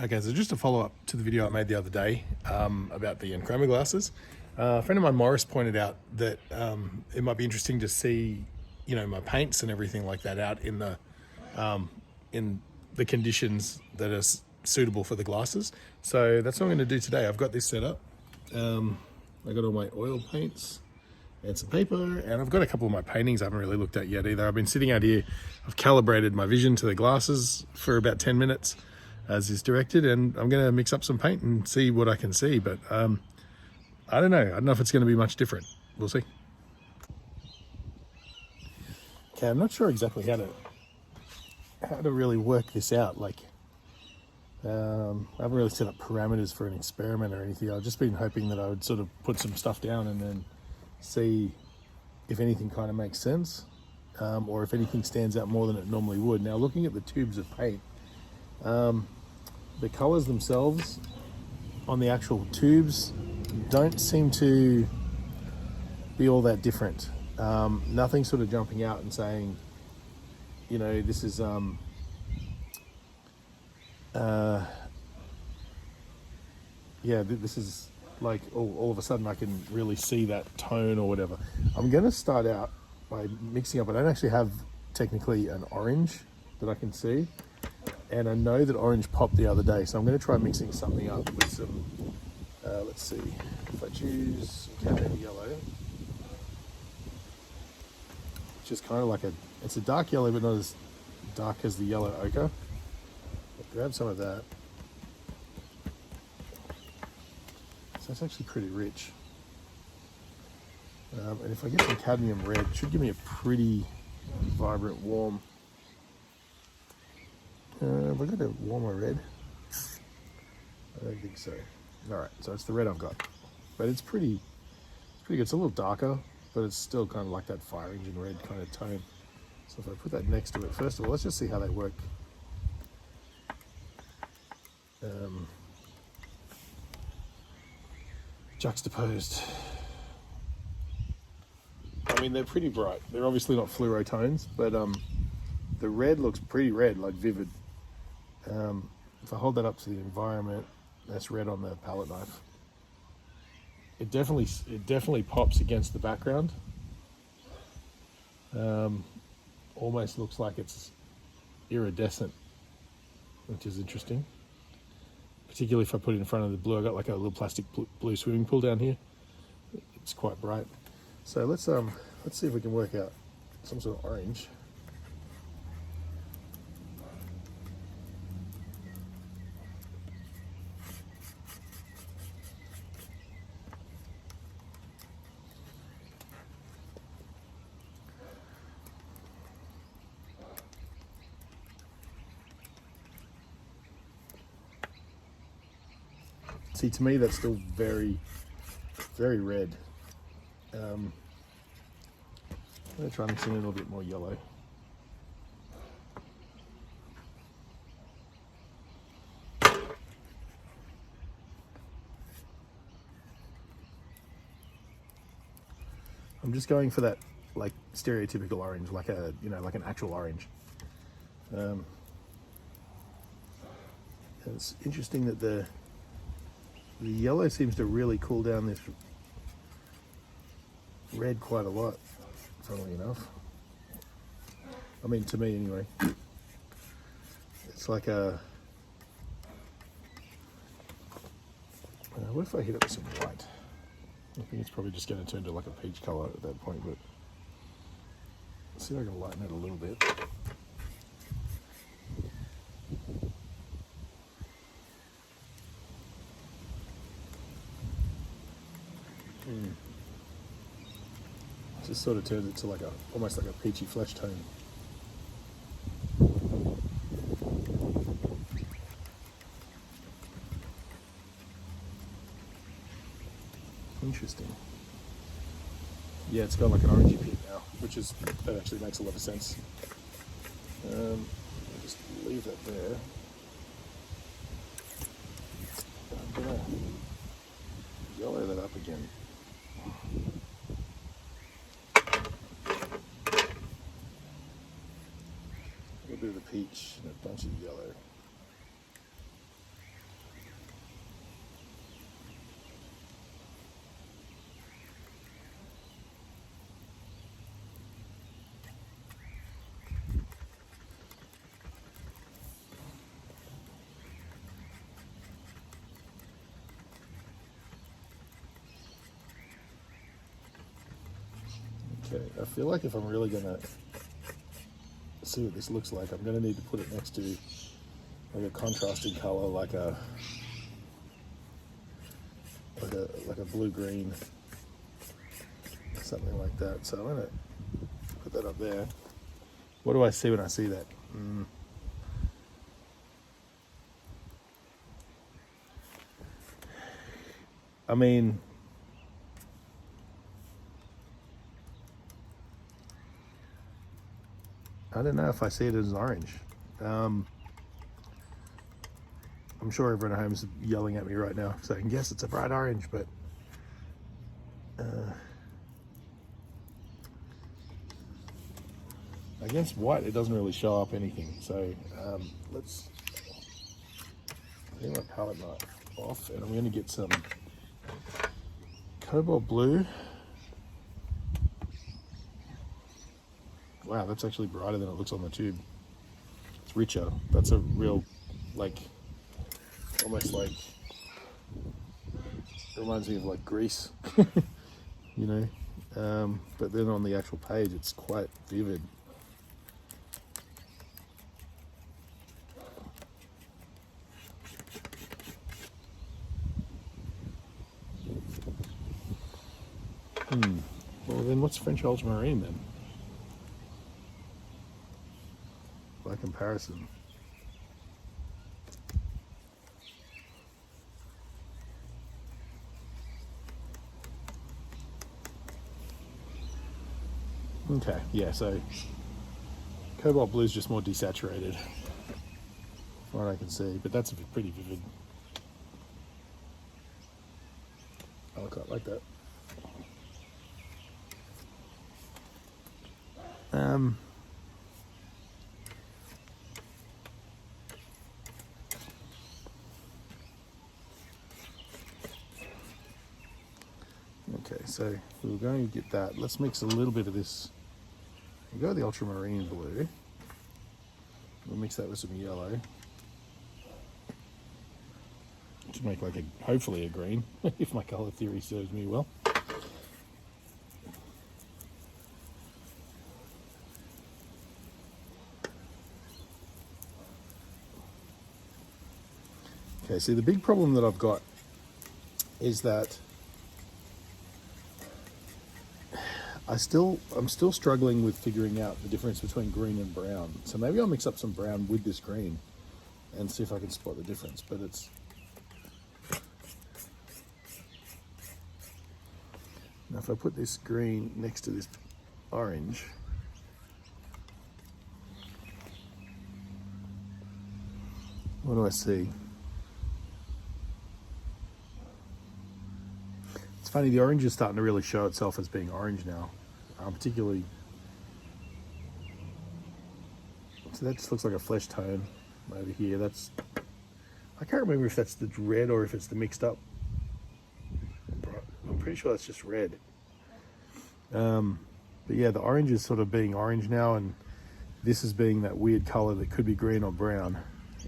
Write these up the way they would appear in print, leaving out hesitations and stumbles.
Okay, so just a follow-up to the video I made the other day about the Enchroma glasses. A friend of mine, Morris, pointed out that it might be interesting to see, my paints and everything like that out in the conditions that are suitable for the glasses. So that's what I'm going to do today. I've got this set up. I got all my oil paints and some paper, and I've got a couple of my paintings I haven't really looked at yet either. I've been sitting out here. I've calibrated my vision to the glasses for about 10 minutes. As is directed, and I'm going to mix up some paint and see what I can see, but I don't know. I don't know if it's going to be much different. We'll see. Okay, I'm not sure exactly how to really work this out. Like, I haven't really set up parameters for an experiment or anything. I've just been hoping that I would sort of put some stuff down and then see if anything kind of makes sense, or if anything stands out more than it normally would. Now, looking at the tubes of paint, the colors themselves on the actual tubes don't seem to be all that different. Nothing sort of jumping out and saying, this is this is like all of a sudden I can really see that tone or whatever. I'm going to start out by mixing up. I don't actually have technically an orange that I can see. And I know that orange popped the other day, so I'm going to try mixing something up with some, let's see, if I choose Candid Yellow, which is kind of like it's a dark yellow, but not as dark as the yellow ochre. I'll grab some of that. So it's actually pretty rich. And if I get some cadmium red, it should give me a pretty vibrant, warm. Have I got a warmer red? I don't think so. Alright, so it's the red I've got. But it's pretty good. It's a little darker, but it's still kind of like that fire engine red kind of tone. So if I put that next to it, first of all, let's just see how they work. Juxtaposed. I mean, they're pretty bright. They're obviously not fluoro tones, but the red looks pretty red, like vivid. If I hold that up to the environment, that's red on the palette knife. It definitely pops against the background. Almost looks like it's iridescent, which is interesting. Particularly if I put it in front of the blue. I got like a little plastic blue swimming pool down here. It's quite bright. So let's see if we can work out some sort of orange. See, to me, that's still very, very red. I'm going to try mixing in a little bit more yellow. I'm just going for that, like, stereotypical orange, like like an actual orange. It's interesting that the yellow seems to really cool down this red quite a lot, funnily enough. I mean, to me anyway. It's like what if I hit it with some white? I think it's probably just going to turn to like a peach color at that point, but let's see if I can lighten it a little bit. Just sort of turns it to like almost like a peachy flesh tone. Interesting. Yeah, it's got like an orangey pink now, that actually makes a lot of sense. I'll just leave that there. I'm gonna yellow that up again. A bit of the peach and a bunch of yellow. Okay, I feel like if I'm really gonna see what this looks like, I'm gonna need to put it next to like a contrasting color, like a blue-green, something like that. So I'm gonna put that up there. What do I see when I see that? I mean, I don't know if I see it as orange. I'm sure everyone at home is yelling at me right now, so I can guess it's a bright orange, but against white it doesn't really show up anything. So let's get my palette knife off, and I'm going to get some Cobalt Blue. Wow, that's actually brighter than it looks on the tube. It's richer. That's a real, like, almost like, it reminds me of like grease, you know. But then on the actual page, it's quite vivid. Well, then what's French Ultramarine then? By comparison. Okay, yeah, so Cobalt Blue is just more desaturated, from what I can see, but that's pretty vivid. I quite like that. Okay, so we're going to get that. Let's mix a little bit of this. We'll go the Ultramarine blue. We'll mix that with some yellow to make like hopefully a green, if my color theory serves me well. Okay, see the big problem that I've got is that I'm still struggling with figuring out the difference between green and brown. So maybe I'll mix up some brown with this green and see if I can spot the difference. But it's now if I put this green next to this orange, what do I see? It's funny, the orange is starting to really show itself as being orange now, particularly. So that just looks like a flesh tone over here. I can't remember if that's the red or if it's the mixed up. I'm pretty sure that's just red. But yeah, the orange is sort of being orange now, and this is being that weird color that could be green or brown.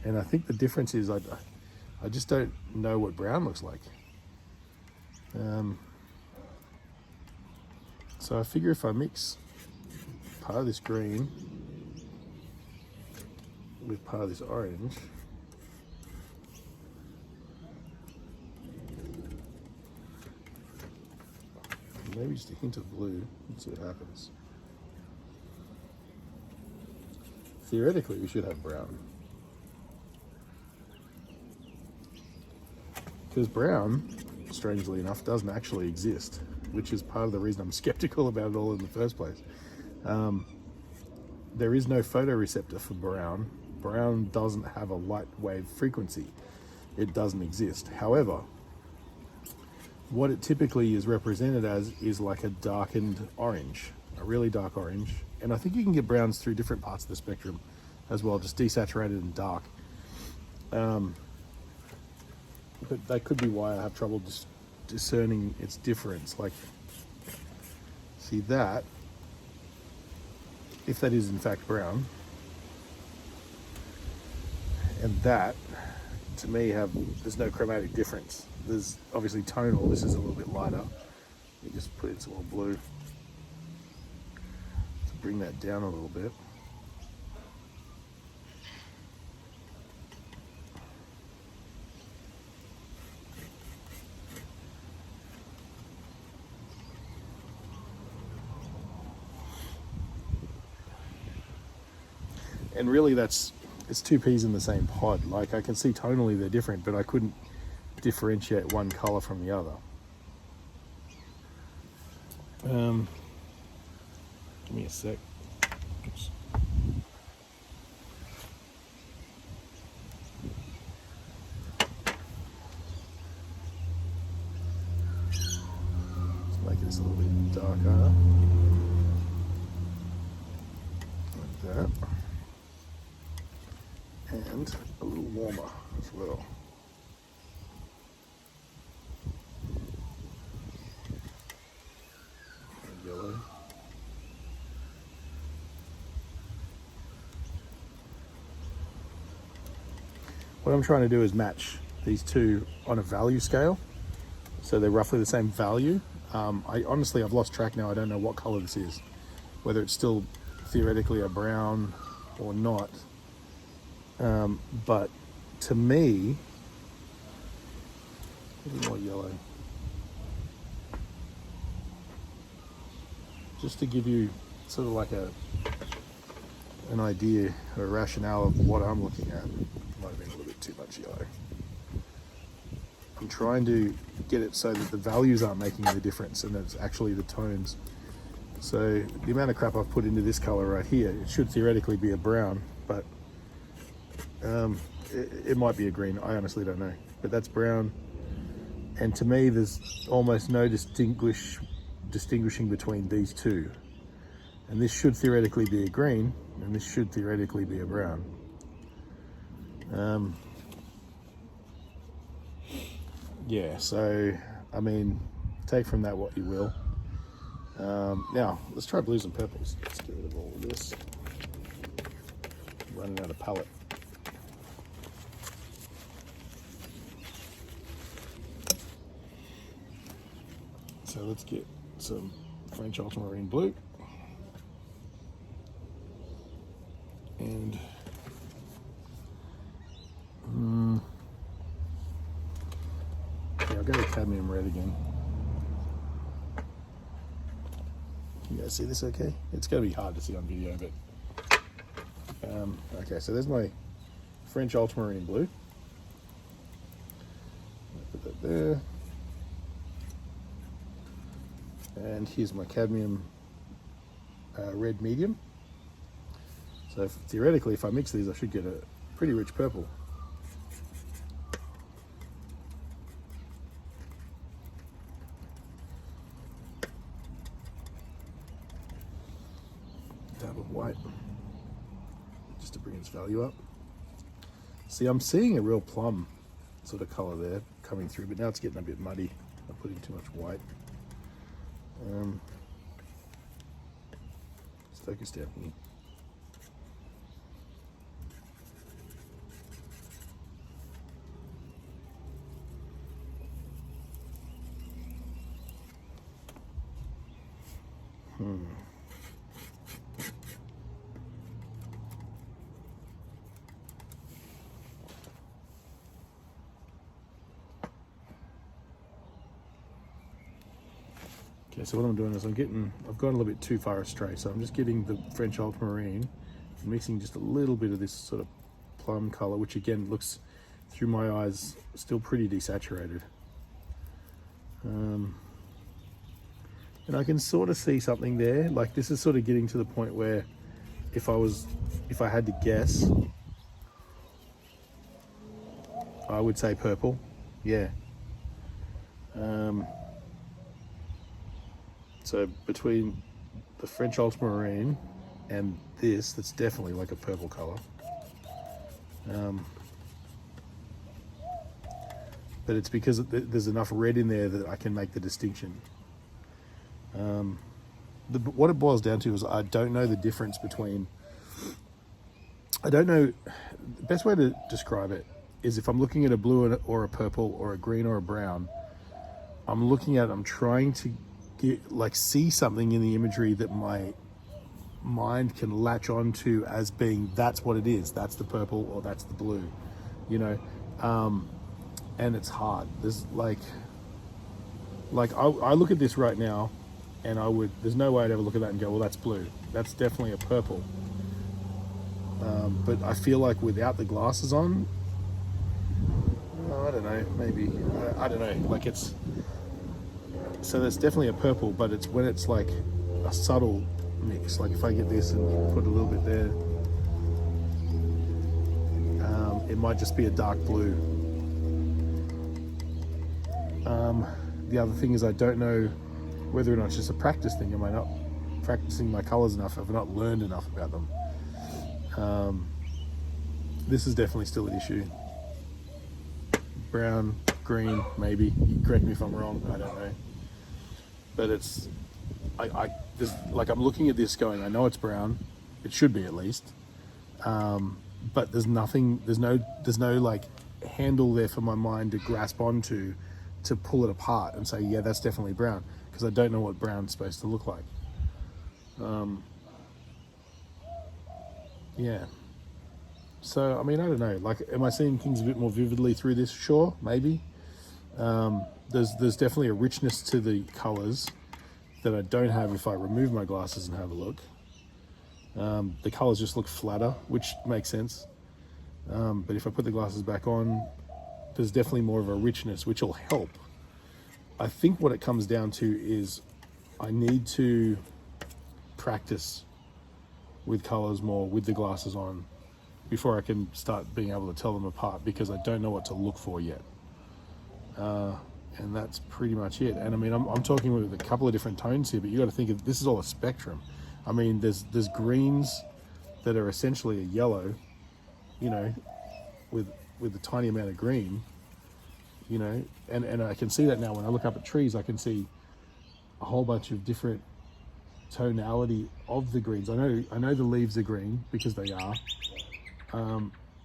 And I think the difference is I just don't know what brown looks like. So I figure if I mix part of this green with part of this orange, maybe just a hint of blue, let's see what happens. Theoretically, we should have brown. Because brown, strangely enough, doesn't actually exist, which is part of the reason I'm skeptical about it all in the first place. There is no photoreceptor for brown. Brown doesn't have a light wave frequency. It doesn't exist. However, what it typically is represented as is like a darkened orange, a really dark orange. And I think you can get browns through different parts of the spectrum as well, just desaturated and dark. But that could be why I have trouble discerning its difference. Like, see that, if that is in fact brown, and that, to me, there's no chromatic difference. There's obviously tonal, this is a little bit lighter. You just put in some more blue. bring that down a little bit. And really it's two peas in the same pod. Like I can see tonally they're different, but I couldn't differentiate one color from the other. Give me a sec. Oops. Let's make this a little bit darker. Like that. And a little warmer as well. Yellow. What I'm trying to do is match these two on a value scale, so they're roughly the same value. I've lost track now. I don't know what color this is, whether it's still theoretically a brown or not. But to me, a little more yellow. Just to give you sort of like an idea or a rationale of what I'm looking at. Might have been a little bit too much yellow. I'm trying to get it so that the values aren't making the difference and it's actually the tones. So the amount of crap I've put into this color right here, it should theoretically be a brown, but it might be a green. I honestly don't know, but that's brown. And to me, there's almost no distinguishing between these two. And this should theoretically be a green, and this should theoretically be a brown. Yeah, so, I mean, take from that what you will. Now, let's try blues and purples. Let's get rid of all of this. I'm running out of palette. So let's get some French Ultramarine Blue. And yeah, I'll go to cadmium red again. You guys see this okay? It's going to be hard to see on video, but okay, so there's my French Ultramarine Blue. Put that there. And here's my cadmium red medium. So theoretically, if I mix these, I should get a pretty rich purple. Dab of white, just to bring its value up. See, I'm seeing a real plum sort of color there coming through, but now it's getting a bit muddy. I'm putting too much white. Let's focus down here. Okay, so what I'm doing is I've gone a little bit too far astray, so I'm just getting the French Ultramarine and mixing just a little bit of this sort of plum color, which again looks through my eyes still pretty desaturated. And I can sort of see something there. Like this is sort of getting to the point where if I had to guess, I would say purple. Yeah. So between the French Ultramarine and this, that's definitely like a purple color. But it's because there's enough red in there that I can make the distinction. What it boils down to is I don't know the difference between, I don't know, the best way to describe it is if I'm looking at a blue or a purple or a green or a brown, I'm trying to see something in the imagery that my mind can latch onto as being that's what it is, that's the purple or that's the blue, you know. And it's hard. There's like I look at this right now and there's no way I'd ever look at that and go, well, that's blue, that's definitely a purple. But I feel like without the glasses on, I don't know, maybe, I don't know, like it's, so there's definitely a purple, but it's when it's like a subtle mix, like if I get this and put a little bit there, it might just be a dark blue. The other thing is I don't know whether or not it's just a practice thing. Am I not practicing my colors enough? Have I not learned enough about them? This is definitely still an issue. Brown, green, maybe. You correct me if I'm wrong, I don't know. But it's, I'm looking at this going, I know it's brown. It should be at least. But there's nothing, there's no like handle there for my mind to grasp onto to pull it apart and say, yeah, that's definitely brown, because I don't know what brown's supposed to look like. Yeah. So, I mean, I don't know, like, am I seeing things a bit more vividly through this? Sure, maybe. There's definitely a richness to the colors that I don't have if I remove my glasses and have a look. The colors just look flatter, which makes sense. But if I put the glasses back on, there's definitely more of a richness, which will help. I think what it comes down to is I need to practice with colors more with the glasses on before I can start being able to tell them apart, because I don't know what to look for yet. And that's pretty much it. And I mean, I'm talking with a couple of different tones here, but you got to think of this is all a spectrum. I mean, there's greens that are essentially a yellow, you know, with a tiny amount of green, you know, and I can see that now when I look up at trees. I can see a whole bunch of different tonality of the greens. I know the leaves are green because they are,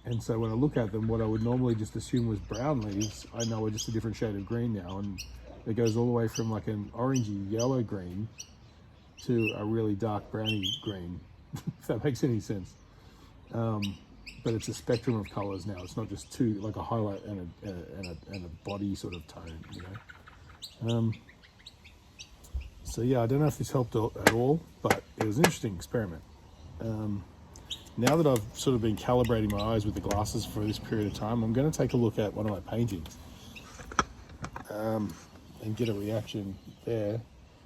and so when I look at them, what I would normally just assume was brown leaves, I know are just a different shade of green now, and it goes all the way from like an orangey yellow green to a really dark browny green, if that makes any sense. But it's a spectrum of colors now. It's not just two, like a highlight and a body sort of tone, you know. So yeah, I don't know if this helped at all, but it was an interesting experiment. Now that I've sort of been calibrating my eyes with the glasses for this period of time, I'm going to take a look at one of my paintings and get a reaction there.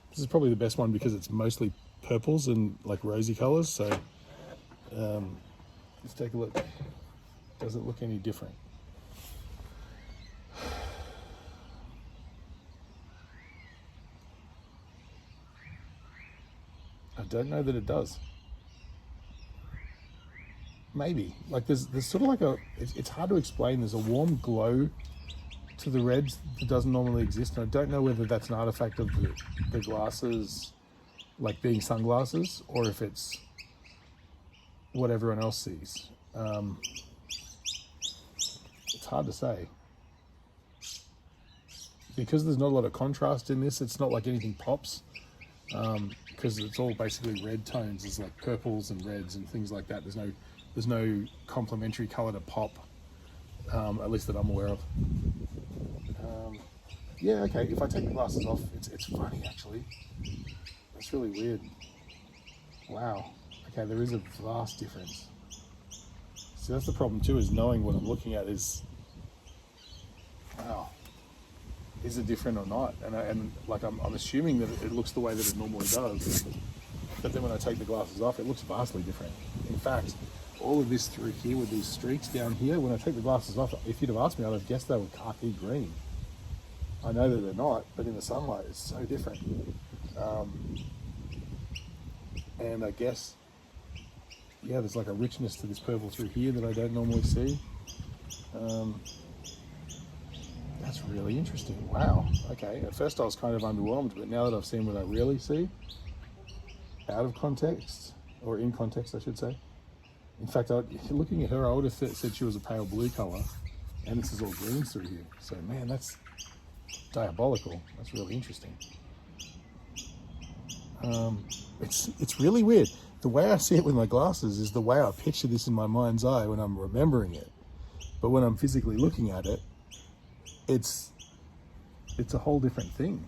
This is probably the best one because it's mostly purples and like rosy colors. So let's take a look. Does it look any different? I don't know that it does. Maybe. Like there's sort of like it's hard to explain. There's a warm glow to the reds that doesn't normally exist. And I don't know whether that's an artifact of the glasses, like being sunglasses, or if it's what everyone else sees. It's hard to say. Because there's not a lot of contrast in this, it's not like anything pops. Because it's all basically red tones. There's like purples and reds and things like that. There's no complementary color to pop, at least that I'm aware of. Yeah, okay, if I take the glasses off, it's funny actually. It's really weird. Wow. Okay, there is a vast difference. So that's the problem too, is knowing what I'm looking at is, wow, is it different or not? And I'm assuming that it looks the way that it normally does. But then when I take the glasses off, it looks vastly different. In fact, all of this through here with these streaks down here, when I take the glasses off, if you'd have asked me, I'd have guessed they were khaki green. I know that they're not, but in the sunlight, it's so different. And I guess, yeah, there's like a richness to this purple through here that I don't normally see. That's really interesting. Wow. Okay. At first I was kind of underwhelmed, but now that I've seen what I really see, out of context, or in context, I should say. In fact, looking at her, I would have said she was a pale blue color, and this is all greens through here. So, man, that's diabolical. That's really interesting. It's really weird. the way I see it with my glasses is the way I picture this in my mind's eye when I'm remembering it. But when I'm physically looking at it, it's a whole different thing.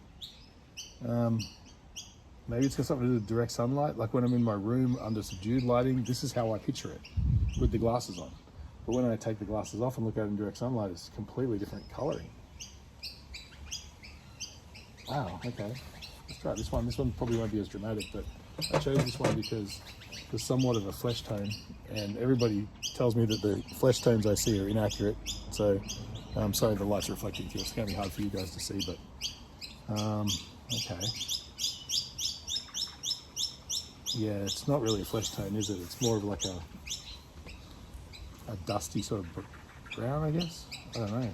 Maybe it's got something to do with direct sunlight. Like when I'm in my room under subdued lighting, this is how I picture it with the glasses on. But when I take the glasses off and look at it in direct sunlight, it's completely different coloring. Wow, okay. Let's try this one. This one probably won't be as dramatic, but I chose this one because it's somewhat of a flesh tone, and everybody tells me that the flesh tones I see are inaccurate. So I'm sorry the light's reflecting here. It's going to be hard for you guys to see, but okay. Yeah, it's not really a flesh tone, is it? It's more of like a dusty sort of brown, I guess. I don't know.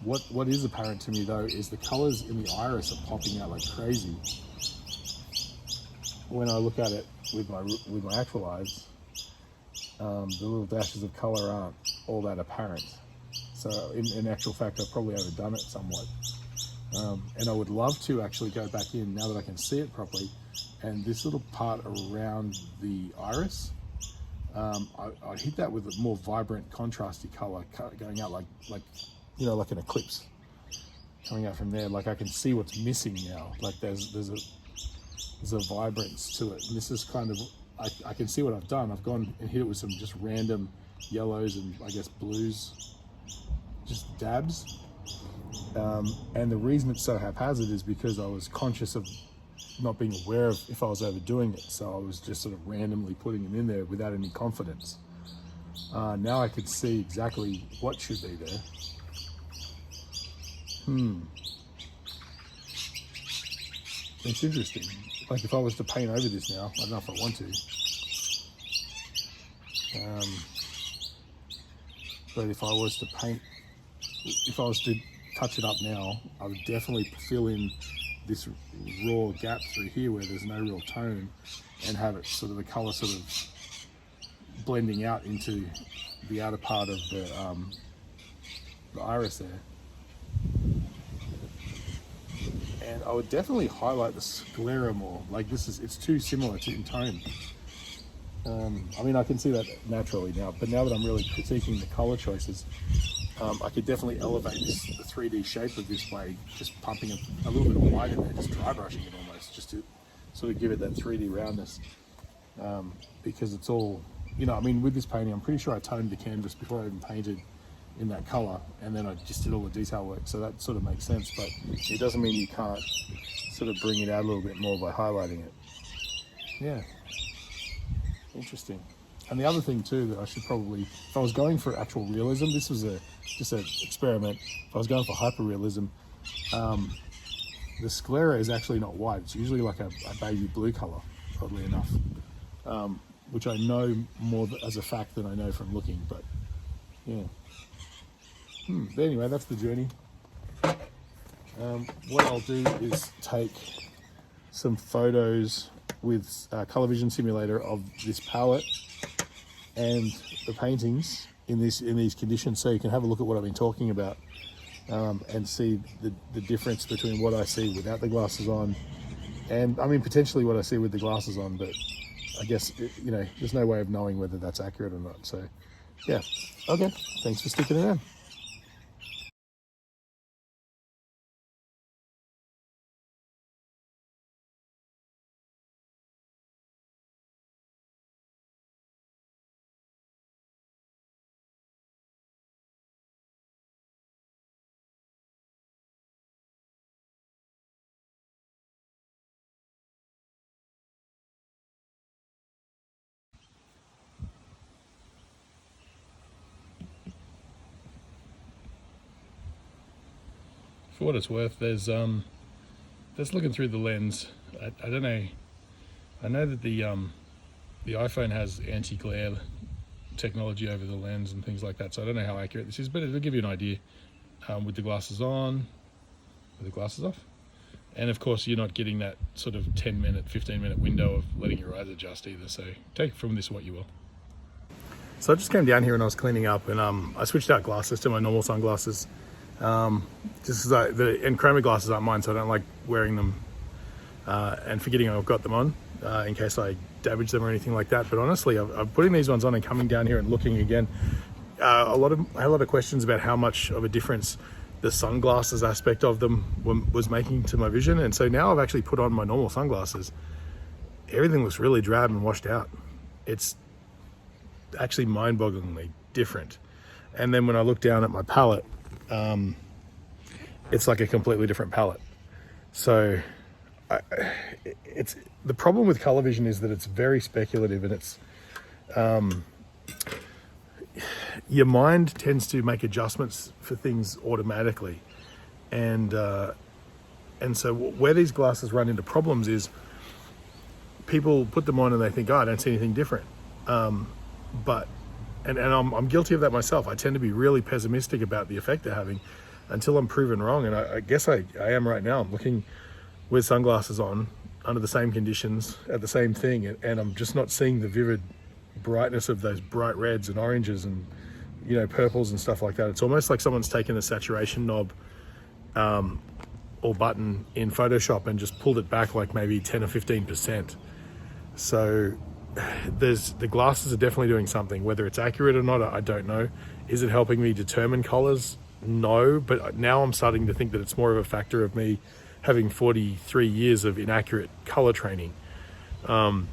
What is apparent to me though is the colors in the iris are popping out like crazy. When I look at it with my actual eyes, the little dashes of color aren't all that apparent. So in actual fact, I've probably overdone it somewhat. And I would love to actually go back in now that I can see it properly. And this little part around the iris, I hit that with a more vibrant, contrasty color going out like you know, like an eclipse coming out from there. Like I can see what's missing now. Like there's a vibrance to it. And this is kind of, I can see what I've done. I've gone and hit it with some just random yellows and I guess blues, just dabs. And the reason it's so haphazard is because I was conscious of not being aware of if I was overdoing it. So I was just sort of randomly putting them in there without any confidence. Now I could see exactly what should be there. It's interesting. Like if I was to paint over this now, I don't know if I want to. But if I was to touch it up now, I would definitely fill in this raw gap through here where there's no real tone and have it sort of the color sort of blending out into the outer part of the iris there. And I would definitely highlight the sclera more. Like it's too similar in tone. I mean, I can see that naturally now, but now that I'm really critiquing the color choices, I could definitely elevate the 3D shape of this by just pumping a little bit of white in there, just dry brushing it almost, just to sort of give it that 3D roundness. Because it's all, you know, I mean, with this painting, I'm pretty sure I toned the canvas before I even painted in that color, and then I just did all the detail work, so that sort of makes sense, but it doesn't mean you can't sort of bring it out a little bit more by highlighting it. Yeah, interesting. And the other thing too that I should probably, if I was going for actual realism, this was just an experiment. If I was going for hyperrealism, the sclera is actually not white. It's usually like a baby blue color, oddly enough, which I know more as a fact than I know from looking, but yeah. But anyway, that's the journey. What I'll do is take some photos with Color Vision Simulator of this palette and the paintings in these conditions, so you can have a look at what I've been talking about and see the difference between what I see without the glasses on, and I mean potentially what I see with the glasses on, but I guess you know, there's no way of knowing whether that's accurate or not. So yeah, okay, thanks for sticking around. For what it's worth, there's looking through the lens. I don't know. I know that the iPhone has anti-glare technology over the lens and things like that, so I don't know how accurate this is, but it'll give you an idea with the glasses on, with the glasses off. And of course, you're not getting that sort of 10-minute, 15-minute window of letting your eyes adjust either, so take from this what you will. So I just came down here and I was cleaning up, and I switched out glasses to my normal sunglasses. Just because the Enchroma glasses aren't mine, so I don't like wearing them and forgetting I've got them on in case I damage them or anything like that. But honestly, I'm putting these ones on and coming down here and looking again. I had a lot of questions about how much of a difference the sunglasses aspect of them was making to my vision. And so now I've actually put on my normal sunglasses. Everything looks really drab and washed out. It's actually mind-bogglingly different. And then when I look down at my palette, it's like a completely different palette. So it's the problem with color vision is that it's very speculative, and it's your mind tends to make adjustments for things automatically, and so where these glasses run into problems is people put them on and they think, oh, I don't see anything different, but I'm guilty of that myself. I tend to be really pessimistic about the effect they're having until I'm proven wrong, and I guess I am right now. I'm looking with sunglasses on under the same conditions at the same thing, and I'm just not seeing the vivid brightness of those bright reds and oranges and purples and stuff like that. It's almost like someone's taken the saturation knob or button in Photoshop and just pulled it back like maybe 10 or 15%. So the glasses are definitely doing something. Whether it's accurate or not, I don't know. Is it helping me determine colors? No, but now I'm starting to think that it's more of a factor of me having 43 years of inaccurate color training, and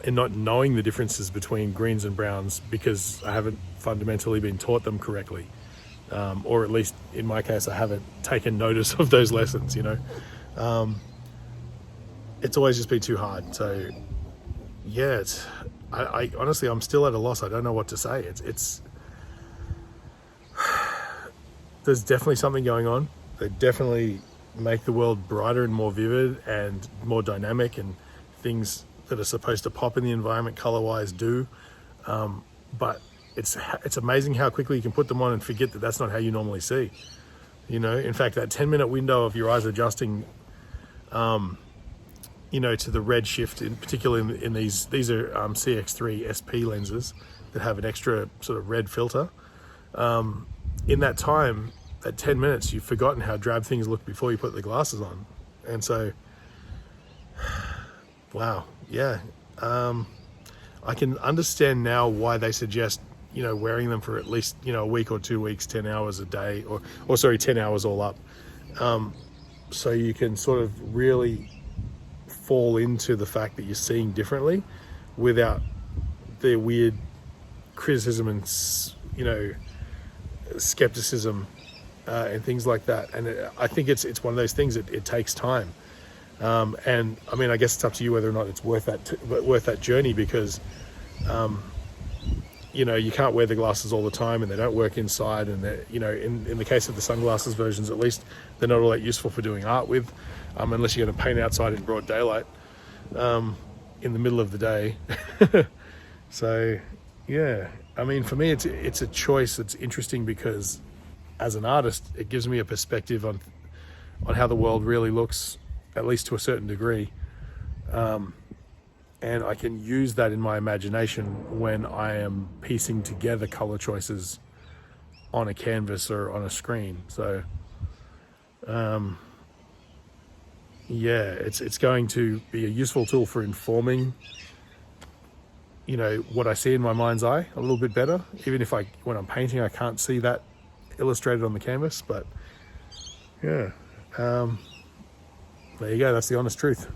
not knowing the differences between greens and browns because I haven't fundamentally been taught them correctly, or at least in my case I haven't taken notice of those lessons. It's always just been too hard. So yeah, I honestly, I'm still at a loss. I don't know what to say. It's there's definitely something going on. They definitely make the world brighter and more vivid and more dynamic, and things that are supposed to pop in the environment color-wise do. But it's amazing how quickly you can put them on and forget that that's not how you normally see. In fact, that 10-minute window of your eyes adjusting, to the red shift, in particular in these are CX3 SP lenses that have an extra sort of red filter. In that time, at 10 minutes, you've forgotten how drab things look before you put the glasses on. And so, wow, yeah. I can understand now why they suggest, wearing them for at least, a week or 2 weeks, 10 hours a day, or 10 hours all up. So you can sort of really fall into the fact that you're seeing differently without the weird criticism and, skepticism and things like that. And I think it's one of those things that it takes time. And I mean, I guess it's up to you whether or not it's worth that journey, because you can't wear the glasses all the time, and they don't work inside, and in the case of the sunglasses versions, at least, they're not all that useful for doing art with, unless you're going to paint outside in broad daylight in the middle of the day. So yeah, I mean, for me, it's a choice that's interesting, because as an artist, it gives me a perspective on how the world really looks, at least to a certain degree. And I can use that in my imagination when I am piecing together color choices on a canvas or on a screen. So, yeah, it's going to be a useful tool for informing, what I see in my mind's eye a little bit better. Even if when I'm painting, I can't see that illustrated on the canvas. But yeah, there you go. That's the honest truth.